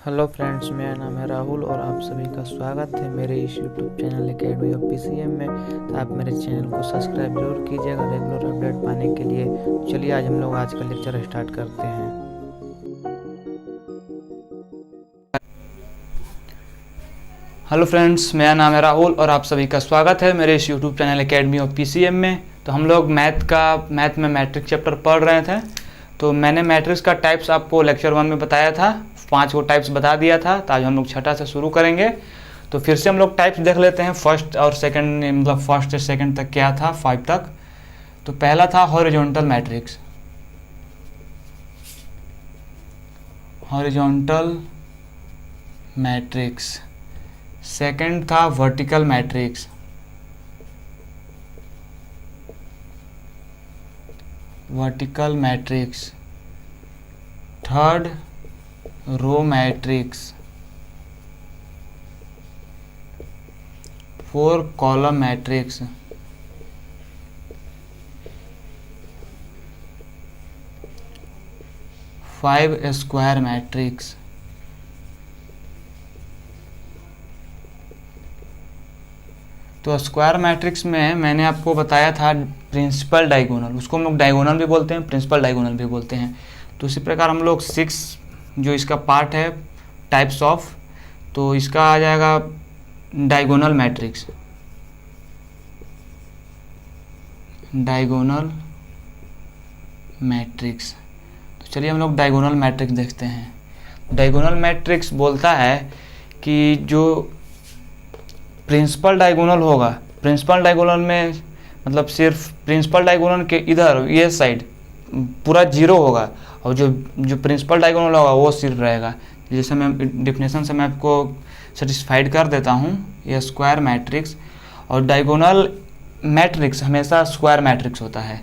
Hello friends, मेरा नाम है राहुल और आप सभी का स्वागत है मेरे इस YouTube channel academy of PCM में। तो आप मेरे चैनल को सब्सक्राइब जरूर कीजिएगा रेगुलर अपडेट पाने के लिए। चलिए आज हम लोग आज का लेक्चर स्टार्ट करते हैं। हेलो फ्रेंड्स, मेरा नाम है राहुल और आप सभी का स्वागत है मेरे इस YouTube channel academy of PCM में। तो हम लोग मैथ में मैट्रिक्स चैप्टर पढ़ रहे थे। तो मैंने मैट्रिक्स का टाइप्स आपको लेक्चर 1 में बताया था, 5 को टाइप्स बता दिया था। तो आज हम लोग छठा से शुरू करेंगे। तो फिर से हम लोग टाइप्स देख लेते हैं, फर्स्ट और सेकंड, मतलब फर्स्ट से सेकंड तक क्या था, 5 तक। तो पहला था horizontal matrix, horizontal matrix. Second था vertical matrix, vertical matrix. Third row matrix. 4 column matrix. 5 square matrix. तो स्क्वायर मैट्रिक्स में मैंने आपको बताया था प्रिंसिपल डायगोनल, उसको हम लोग डायगोनल भी बोलते हैं, प्रिंसिपल डायगोनल भी बोलते हैं। तो इसी प्रकार हम लोग 6 जो इसका पार्ट है टाइप्स ऑफ, तो इसका आ जाएगा डायगोनल मैट्रिक्स, डायगोनल मैट्रिक्स। तो चलिए हम लोग डायगोनल मैट्रिक्स देखते हैं। डायगोनल मैट्रिक्स बोलता है कि जो प्रिंसिपल डायगोनल होगा, प्रिंसिपल डायगोनल में मतलब सिर्फ प्रिंसिपल डायगोनल के इधर ये साइड पूरा जीरो होगा, और जो जो प्रिंसिपल डायगोनल होगा वो सिर्फ रहेगा। जैसे मैं डिफिनेशन से मैं आपको सेटिस्फाइड कर देता हूँ, ये स्क्वायर मैट्रिक्स। और डायगोनल मैट्रिक्स हमेशा स्क्वायर मैट्रिक्स होता है।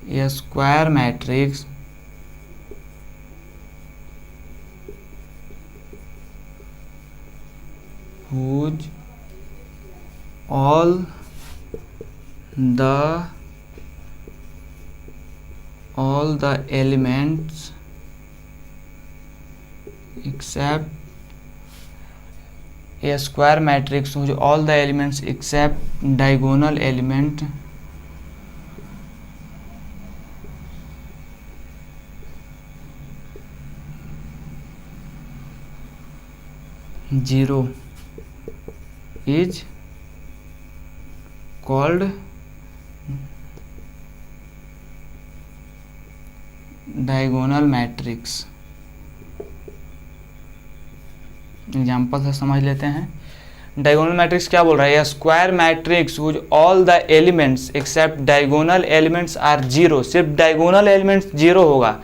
ये square matrix whose all the elements except a square matrix whose all the elements except diagonal element zero is called diagonal matrix. Example से समझ लेते हैं। डायगोनल मैट्रिक्स क्या बोल रहा है? Square matrix whose all the elements except diagonal elements are zero, सिर्फ diagonal elements zero होगा,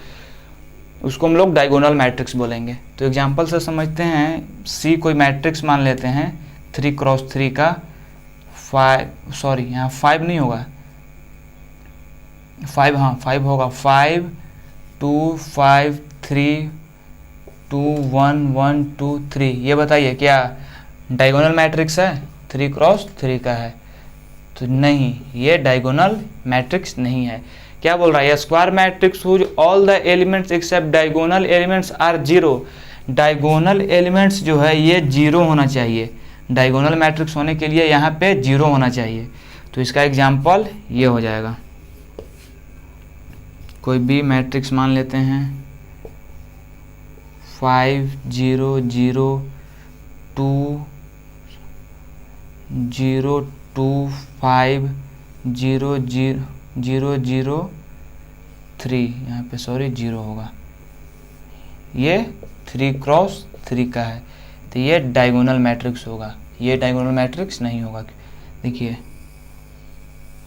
उसको हम लोग डायगोनल मैट्रिक्स बोलेंगे। तो एग्जाम्पल से समझते हैं। सी कोई मैट्रिक्स मान लेते हैं 3x3 का, 5 सॉरी यहाँ 5 नहीं होगा, 5 हाँ 5 होगा, 5 2 5 3 2 1 1 2 3। ये बताइए क्या डायगोनल मैट्रिक्स है? 3x3 का है? तो नहीं, ये डायगोनल मैट्रिक्स नहीं है। क्या बोल रहा है? Square matrix whose all the elements except diagonal elements are zero. Diagonal elements जो है ये जीरो होना चाहिए, डायगोनल मैट्रिक्स होने के लिए यहाँ पे जीरो होना चाहिए। तो इसका एग्जाम्पल ये हो जाएगा। कोई भी मैट्रिक्स मान लेते हैं, 5 0 0 2 0 2 5 0 0 0 0 3, यहाँ पे सॉरी 0 होगा, ये 3x3 का है। तो ये डायगोनल मैट्रिक्स होगा, ये डायगोनल मैट्रिक्स नहीं होगा। देखिए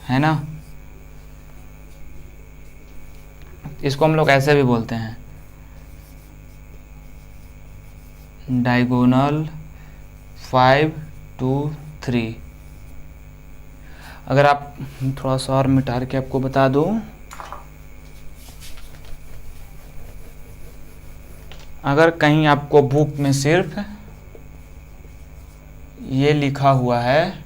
है ना, इसको हम लोग ऐसे भी बोलते हैं डायगोनल 5 2 3। अगर आप थोड़ा सा और मिटा के आपको बता दूं, अगर कहीं आपको बुक में सिर्फ ये लिखा हुआ है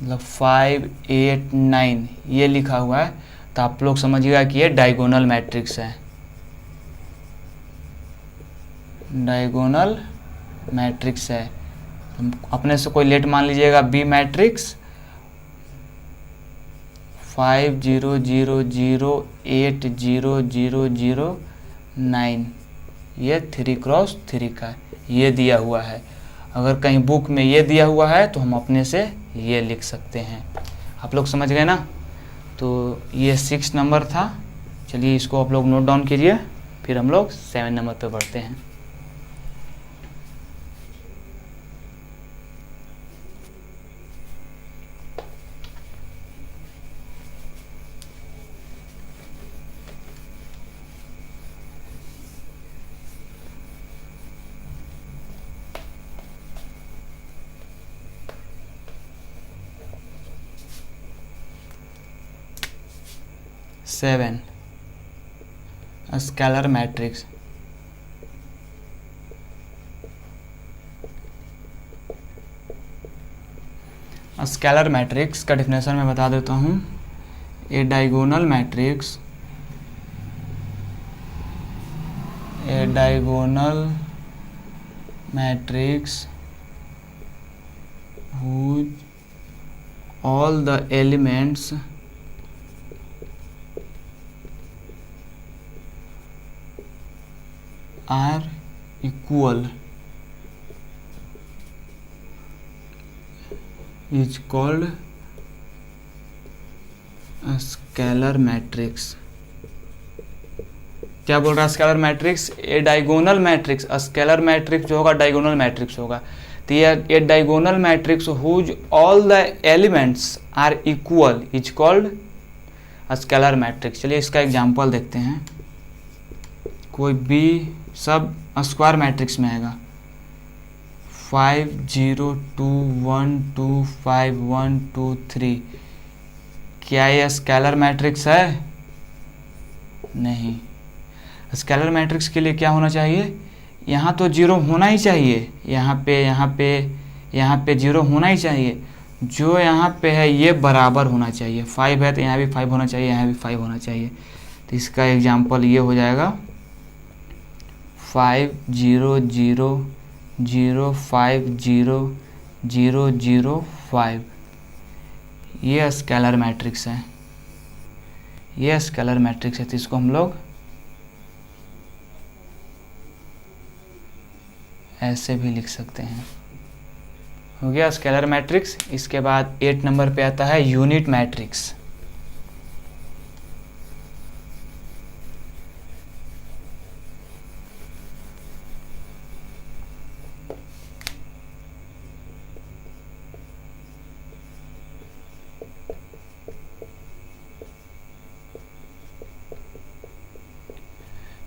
मतलब 5 8 9 ये लिखा हुआ है, तो आप लोग समझिएगा कि ये डायगोनल मैट्रिक्स है। डायगोनल मैट्रिक्स है। अपने से कोई लेट मान लीजिएगा बी मैट्रिक्स 5 0 0 0 8 0 0 0 9, ये 3x3 का ये दिया हुआ है। अगर कहीं बुक में ये दिया हुआ है तो हम अपने से ये लिख सकते हैं। आप लोग समझ गए ना। तो ये 6 नंबर था। चलिए इसको आप लोग नोट डाउन कीजिए, फिर हम लोग 7 नंबर पे बढ़ते हैं। Seven, scalar matrix. Scalar matrix का डिफिनेशन मैं बता देता हूँ। A diagonal matrix, a diagonal matrix whose all the elements are equal is called a scalar matrix। क्या बोल रहा है scalar matrix? A diagonal matrix, scalar matrix जो होगा डायगोनल मैट्रिक्स होगा। तो ये diagonal matrix whose all the elements are equal is called scalar matrix. चलिए इसका एग्जांपल देखते हैं। कोई भी सब स्क्वायर मैट्रिक्स में आएगा 5 0 2 1 2 5 1 2 3। क्या ये स्केलर मैट्रिक्स है? नहीं। स्केलर मैट्रिक्स के लिए क्या होना चाहिए? यहाँ तो जीरो होना ही चाहिए, यहाँ पे जीरो होना ही चाहिए। जो यहाँ पे है ये बराबर होना चाहिए। 5 है तो यहाँ भी 5 होना चाहिए, यहाँ भी 5 होना चाहिए। तो इसका एग्जांपल ये हो जाएगा 5 0 0 0 5 0 0 0 5। ये स्केलर मैट्रिक्स है, ये स्केलर मैट्रिक्स है। तो इसको हम लोग ऐसे भी लिख सकते हैं। हो गया स्केलर मैट्रिक्स। इसके बाद 8 नंबर पे आता है यूनिट मैट्रिक्स।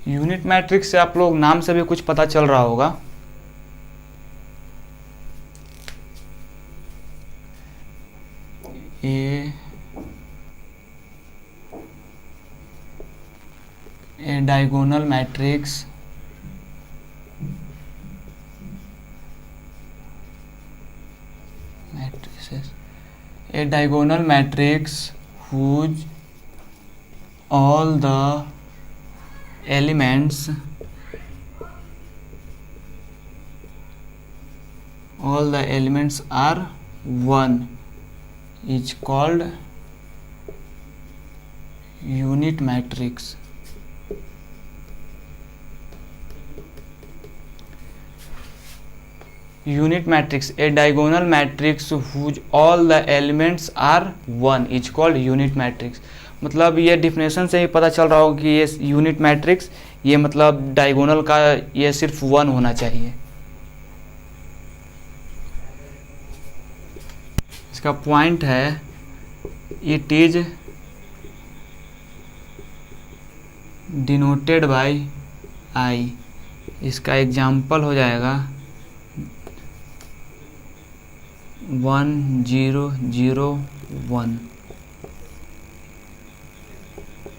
यूनिट मैट्रिक्स से आप लोग नाम से भी कुछ पता चल रहा होगा। A diagonal matrix a diagonal matrix whose all the elements are 1 is called unit matrix। Unit matrix a diagonal matrix whose all the elements are 1 is called unit matrix. मतलब ये डिफिनेशन से ही पता चल रहा होगा कि ये यूनिट मैट्रिक्स ये मतलब डायगोनल का ये सिर्फ 1 होना चाहिए। इसका पॉइंट है इट इज डिनोटेड बाय आई। इसका एग्जाम्पल हो जाएगा 1 0 0 1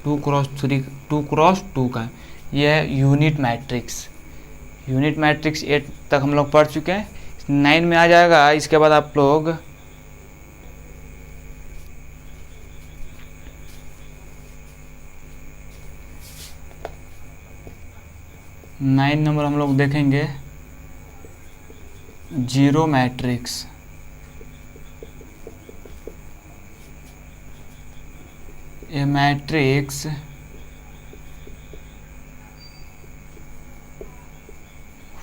2x2 का यह है यूनिट मैट्रिक्स। यूनिट मैट्रिक्स 8 तक हम लोग पढ़ चुके हैं। 9 में आ जाएगा। इसके बाद आप लोग 9 नंबर हम लोग देखेंगे zero matrix. A matrix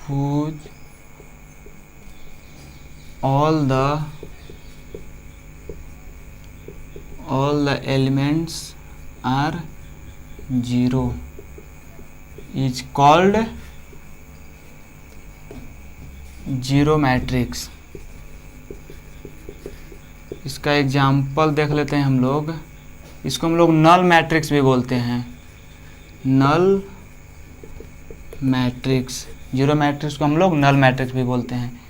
whose all the elements are zero is called zero matrix. इसका एग्जाम्पल देख लेते हैं हम लोग। इसको हम लोग नल मैट्रिक्स भी बोलते हैं, नल मैट्रिक्स। जीरो मैट्रिक्स को हम लोग नल मैट्रिक्स भी बोलते हैं।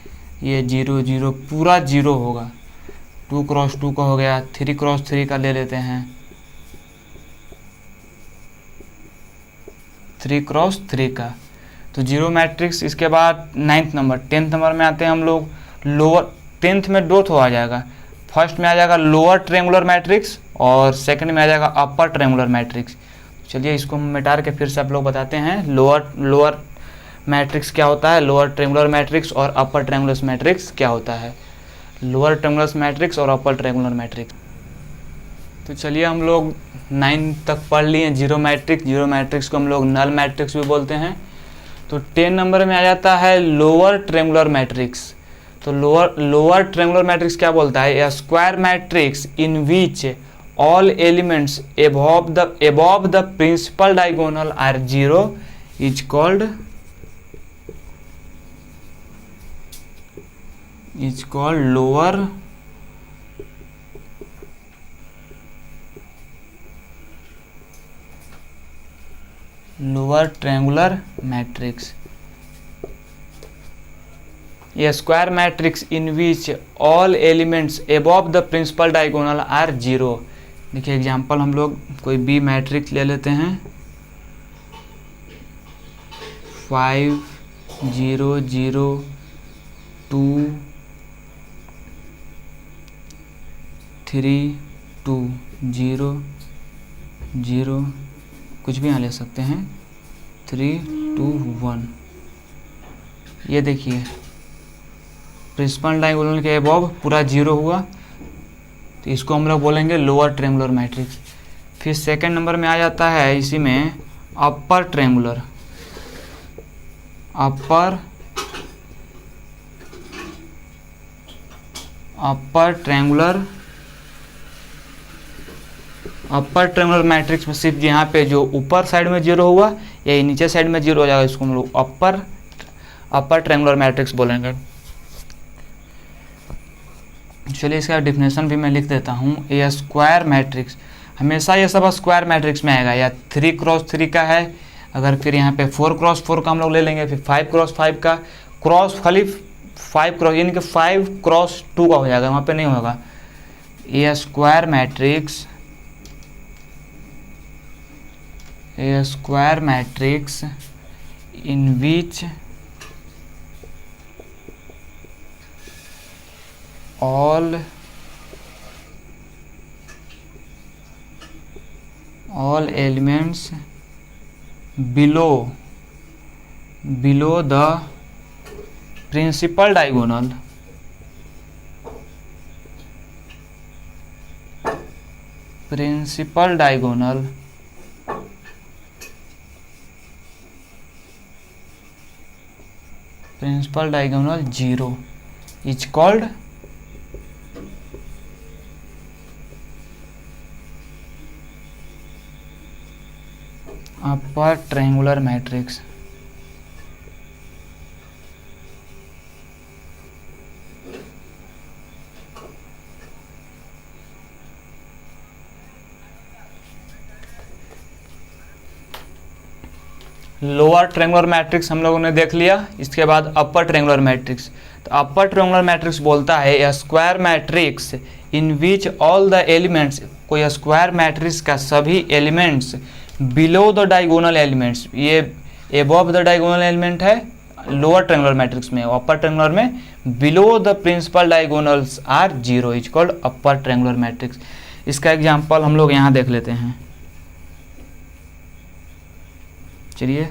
ये 0 0 पूरा जीरो होगा। 2 क्रॉस 2 का हो गया, 3 क्रॉस 3 का ले लेते हैं, 3 क्रॉस 3 का, तो जीरो मैट्रिक्स। इसके बाद 9th नंबर 10th नंबर में आते हैं हम लोग। लोअर 10th में दो आ जाएगा। फर्स्ट में आ जाएगा लोअर ट्रायंगुलर मैट्रिक्स और सेकंड में आ जाएगा अपर ट्रायंगुलर मैट्रिक्स। चलिए इसको हम मिटा के फिर से आप लोग बताते हैं। लोअर मैट्रिक्स क्या होता है, लोअर ट्रायंगुलर मैट्रिक्स और अपर ट्रायंगुलर मैट्रिक्स क्या होता है। लोअर ट्रायंगुलर मैट्रिक्स और अपर ट्रायंगुलर मैट्रिक्स। तो चलिए हम लोग 9 तक पढ़ लिए जीरो मैट्रिक्स। जीरो मैट्रिक्स को हम लोग नल मैट्रिक्स भी बोलते हैं। तो 10 नंबर में आ जाता है लोअर ट्रायंगुलर मैट्रिक्स। तो लोअर ट्रायंगुलर मैट्रिक्स क्या बोलता है, a square matrix in which all elements above the principal diagonal are zero is called lower triangular matrix. A square matrix in which all elements above the principal diagonal are zero। देखिए example हम लोग कोई B matrix ले लेते हैं, 5 0 0 2 3 2 0 0, कुछ भी यहाँ ले सकते हैं, 3 2 1। ये देखिए प्रिंसिपल डायगोनल के अबव पूरा जीरो हुआ, तो इसको हम लोग बोलेंगे लोअर ट्रायंगुलर मैट्रिक्स। फिर सेकंड नंबर में आ जाता है इसी में अपर ट्रायंगुलर मैट्रिक्स में सिर्फ यहाँ पे जो ऊपर साइड में जीरो हुआ या नीचे साइड में जीरो हो जाएगा, इसको हम लोग अपर ट्रायंगुलर मैट्रिक्स बोलेंगे। चलिए इसका डेफिनेशन भी मैं लिख देता हूँ। ए स्क्वायर मैट्रिक्स, हमेशा ये सब स्क्वायर मैट्रिक्स में आएगा, या 3 क्रॉस 3 का है, अगर फिर यहाँ पे 4 क्रॉस 4 का हम लोग ले लेंगे, फिर 5 क्रॉस 5 का, क्रॉस खाली 5 क्रॉस यानी कि 5 क्रॉस 2 का हो जाएगा, वहाँ पे नहीं होगा। A square matrix in which all elements below the principal diagonal zero is called upper triangular matrix. Lower triangular matrix हम लोगों ने देख लिया। इसके बाद अपर ट्रायंगुलर मैट्रिक्स। तो अपर ट्रायंगुलर मैट्रिक्स बोलता है a square matrix in which all the elements, कोई स्क्वायर मैट्रिक्स का सभी elements below the diagonal elements, ये एबव द डायगोनल एलिमेंट है लोअर ट्रायंगुलर मैट्रिक्स में, अपर ट्रायंगुलर में below the principal diagonals are zero is called upper triangular matrix. इसका example हम लोग यहाँ देख लेते हैं। चलिए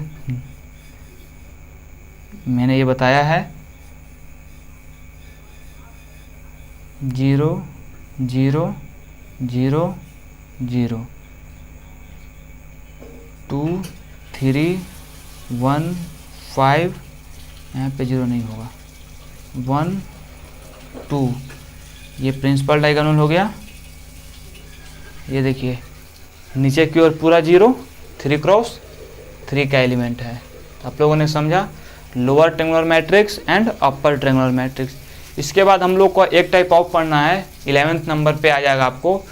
मैंने ये बताया है 0 0 0 0 2 3 1 5, यहाँ पे 0 नहीं होगा, 1 2, ये प्रिंसिपल डायगोनल हो गया। ये देखिए नीचे की ओर पूरा 0, 3 क्रॉस 3 का एलिमेंट है। तो आप लोगों ने समझा lower triangular matrix and upper triangular matrix. इसके बाद हम लोग को एक टाइप ऑफ पढ़ना है, 11th नंबर पे आ जाएगा आपको।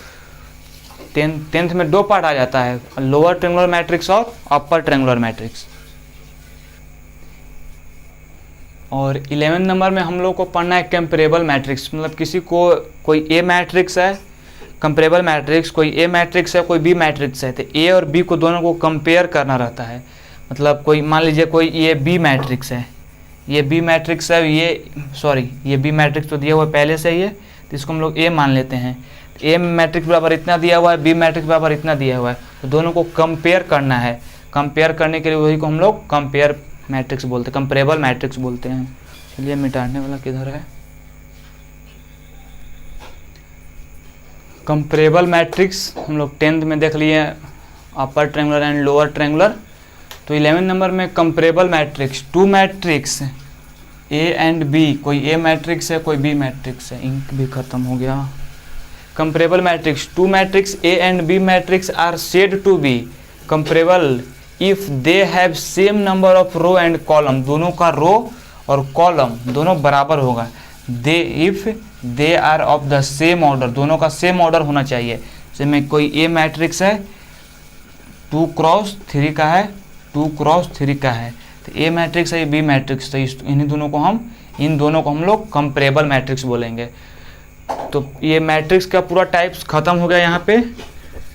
10th में 2 पार्ट आ जाता है, लोअर ट्रायंगुलर मैट्रिक्स और अपर ट्रायंगुलर मैट्रिक्स। और 11 नंबर में हम लोग को पढ़ना है कंपेरेबल मैट्रिक्स, मतलब किसी को कोई ए मैट्रिक्स है, कंपेरेबल मैट्रिक्स, कोई ए मैट्रिक्स है, कोई बी मैट्रिक्स है, तो ए और बी को दोनों को कंपेयर करना रहता है। मतलब कोई मान लीजिए कोई ये बी मैट्रिक्स है, ये बी मैट्रिक्स है, ये बी मैट्रिक्स तो दिया हुआ है पहले से ही है, तो इसको हम लोग ए मान लेते हैं। ए मैट्रिक्स बराबर इतना दिया हुआ है, बी मैट्रिक्स बराबर इतना दिया हुआ है, तो दोनों को कंपेयर करना है। कंपेयर करने के लिए वही को हम लोग कंपेयर मैट्रिक्स बोलते हैं, कंपेरेबल मैट्रिक्स बोलते हैं। चलिए मिटाने वाला किधर है, कंपेरेबल मैट्रिक्स हम लोग 10th में देख लिए, upper triangular and lower triangular. तो 11 नंबर में comparable matrix, 2 matrix A and B, कोई ए मैट्रिक्स है कोई बी मैट्रिक्स है, इंक भी खत्म हो गया। Comparable matrix, 2 matrix A and B matrix are said to be comparable if they have same number of row and column, दोनों का रो और कॉलम दोनों बराबर होगा। They if they are of the same order, दोनों का same order होना चाहिए। जैसे में कोई ए मैट्रिक्स है 2 क्रॉस 3 का है, 2 क्रॉस 3 का है, तो ए मैट्रिक्स है, ये बी मैट्रिक्स है, इन दोनों को हम लोग कंपेरेबल मैट्रिक्स बोलेंगे। तो ये मैट्रिक्स का पूरा टाइप्स खत्म हो गया, यहाँ पे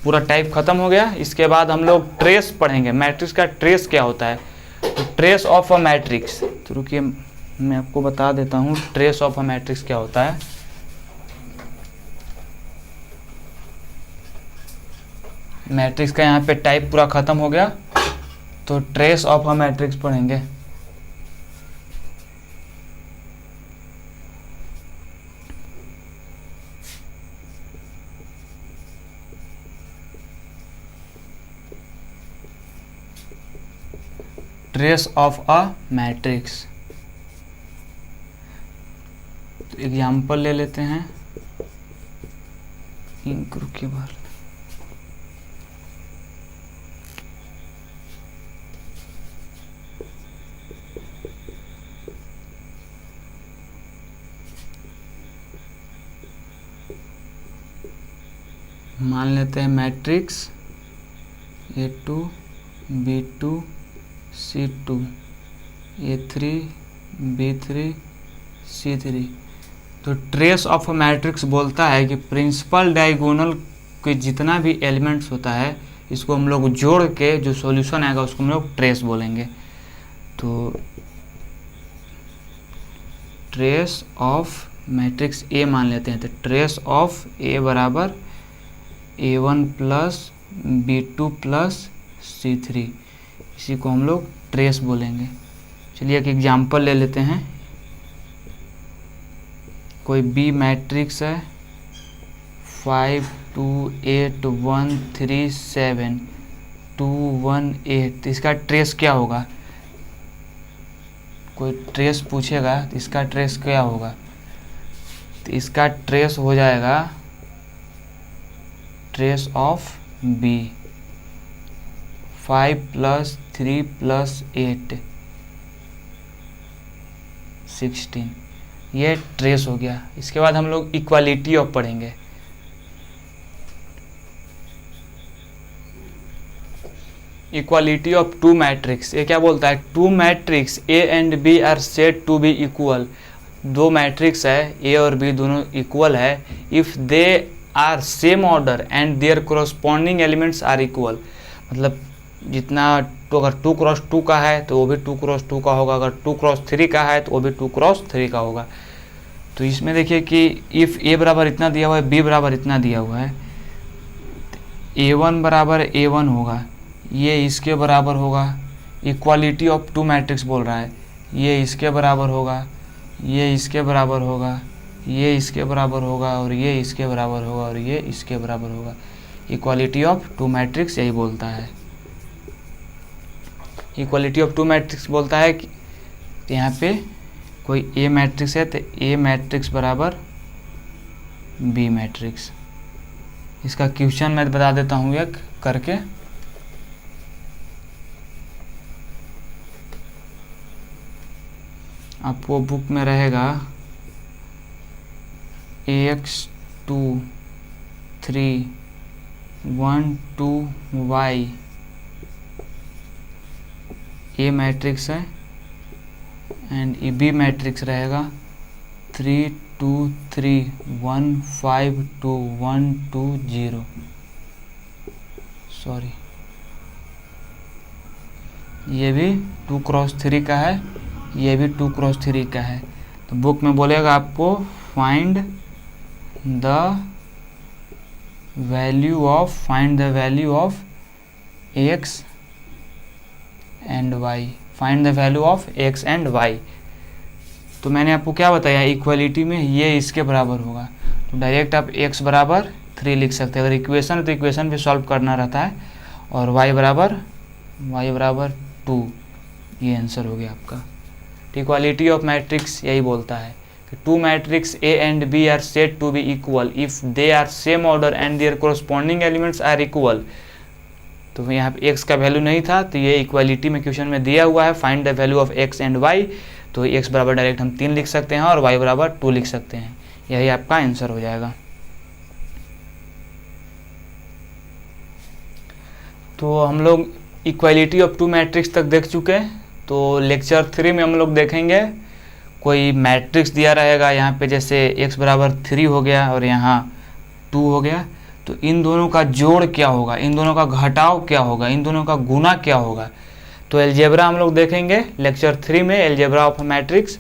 पूरा टाइप खत्म हो गया। इसके बाद हम लोग ट्रेस पढ़ेंगे, मैट्रिक्स का ट्रेस क्या होता है। तो ट्रेस ऑफ अ मैट्रिक्स, तो रुकिए मैं आपको बता देता हूँ ट्रेस ऑफ अ मैट्रिक्स क्या होता है। मैट्रिक्स का यहाँ पे टाइप पूरा खत्म हो गया, तो ट्रेस ऑफ अ मैट्रिक्स पढ़ेंगे। ट्रेस ऑफ अ मैट्रिक्स, तो एग्जाम्पल ले लेते हैं, इंक रुकिए बाहर। मान लेते हैं matrix A2 B2 C2 A3 B3 C3। तो ट्रेस ऑफ मैट्रिक्स बोलता है कि प्रिंसिपल डायगोनल के जितना भी एलिमेंट्स होता है, इसको हम लोग जोड़ के जो सॉल्यूशन आएगा उसको हम लोग ट्रेस बोलेंगे। तो ट्रेस ऑफ मैट्रिक्स ए मान लेते हैं, तो ट्रेस ऑफ ए बराबर A1 plus B2 plus C3, इसी को हम लोग ट्रेस बोलेंगे। चलिए एक एग्जाम्पल ले लेते हैं। कोई बी मैट्रिक्स है 5 2 8 1 3 7 2 1 8, तो इसका ट्रेस क्या होगा, कोई ट्रेस पूछेगा तो इसका ट्रेस क्या होगा, तो इसका ट्रेस हो जाएगा trace of B 5 plus 3 plus 8 16, ये ट्रेस हो गया। इसके बाद हम लोग इक्वालिटी ऑफ पढ़ेंगे। इक्वालिटी ऑफ 2 मैट्रिक्स, ये क्या बोलता है, 2 matrix A and B are said to be equal, 2 matrix है ए और बी दोनों इक्वल है if they are same order and their corresponding elements are equal. मतलब जितना तो अगर 2 क्रॉस 2 का है तो वो भी 2 क्रॉस 2 का होगा, अगर 2 क्रॉस 3 का है तो वो भी 2 क्रॉस 3 का होगा। तो इसमें देखिए कि इफ़ ए बराबर इतना दिया हुआ है, बी बराबर इतना दिया हुआ है, A1 बराबर A1 होगा, ये इसके बराबर होगा। इक्वालिटी ऑफ 2 मैट्रिक्स बोल रहा है, ये इसके बराबर होगा, ये इसके बराबर होगा, ये इसके बराबर होगा, और ये इसके बराबर होगा, और ये इसके बराबर होगा। इक्वालिटी ऑफ टू मैट्रिक्स यही बोलता है। इक्वालिटी ऑफ टू मैट्रिक्स बोलता है कि यहाँ पे कोई ए मैट्रिक्स है तो ए मैट्रिक्स बराबर बी मैट्रिक्स। इसका क्वेश्चन मैं बता देता हूँ एक करके। आपको बुक में रहेगा AX2 3 1 2 Y ए मैट्रिक्स है, एंड बी मैट्रिक्स रहेगा 3 2 3 1 5 2 1 2 0। सॉरी, ये भी 2x3 का है, ये भी 2x3 का है। तो बुक में बोलेगा आपको find the value of x and y, find the value of x and y। तो मैंने आपको क्या बताया, इक्वलिटी में ये इसके बराबर होगा, तो डायरेक्ट आप x बराबर 3 लिख सकते हैं। अगर इक्वेशन है तो इक्वेशन भी सॉल्व करना रहता है, और y बराबर 2, ये आंसर हो गया आपका। इक्वालिटी ऑफ मैट्रिक्स यही बोलता है कि two matrix A and B are said to be equal if they are same order and their corresponding elements are equal. तो यहाँ पे x का वैल्यू नहीं था, तो ये इक्वालिटी में क्वेश्चन में दिया हुआ है, find the value of x and y। तो x बराबर डायरेक्ट हम 3 लिख सकते हैं और y बराबर 2 लिख सकते हैं, यही आपका आंसर हो जाएगा। तो हम लोग इक्वालिटी ऑफ टू मैट्रिक्स तक देख चुके हैं। तो लेक्चर 3 में हम लोग देखेंगे कोई मैट्रिक्स दिया रहेगा यहाँ पे, जैसे x बराबर 3 हो गया और यहाँ 2 हो गया, तो इन दोनों का जोड़ क्या होगा, इन दोनों का घटाव क्या होगा, इन दोनों का गुना क्या होगा। तो अलजेब्रा हम लोग देखेंगे लेक्चर 3 में, अलजेब्रा ऑफ मैट्रिक्स,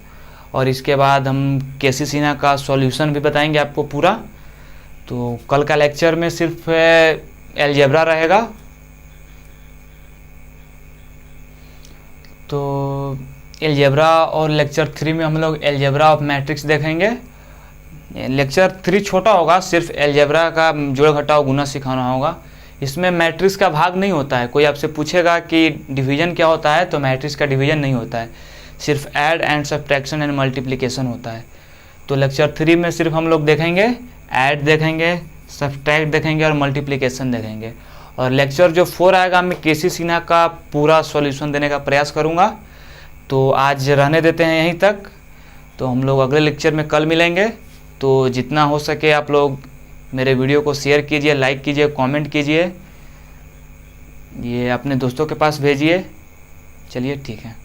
और इसके बाद हम केसी सिन्हा का सॉल्यूशन भी बताएंगे आपको पूरा। तो कल का लेक्चर में सिर्फ अलजेब्रा रहेगा। तो अलजेब्रा और लेक्चर 3 में हम लोग अलजेब्रा ऑफ मैट्रिक्स देखेंगे। लेक्चर 3 छोटा होगा, सिर्फ अलजेब्रा का जोड़ घटाव गुना सिखाना होगा। इसमें मैट्रिक्स का भाग नहीं होता है। कोई आपसे पूछेगा कि डिवीजन क्या होता है, तो मैट्रिक्स का डिवीजन नहीं होता है, सिर्फ add and subtraction and multiplication होता है। तो लेक्चर 3 में सिर्फ हम लोग देखेंगे ऐड देखेंगे, सब्ट्रैक्ट देखेंगे और मल्टीप्लिकेशन देखेंगे। और लेक्चर जो 4 आएगा, मैं केसी सिन्हा का पूरा सॉल्यूशन देने का प्रयास करूँगा। तो आज रहने देते हैं यहीं तक। तो हम लोग अगले लेक्चर में कल मिलेंगे। तो जितना हो सके आप लोग मेरे वीडियो को शेयर कीजिए, लाइक कीजिए, कमेंट कीजिए, ये अपने दोस्तों के पास भेजिए। चलिए ठीक है।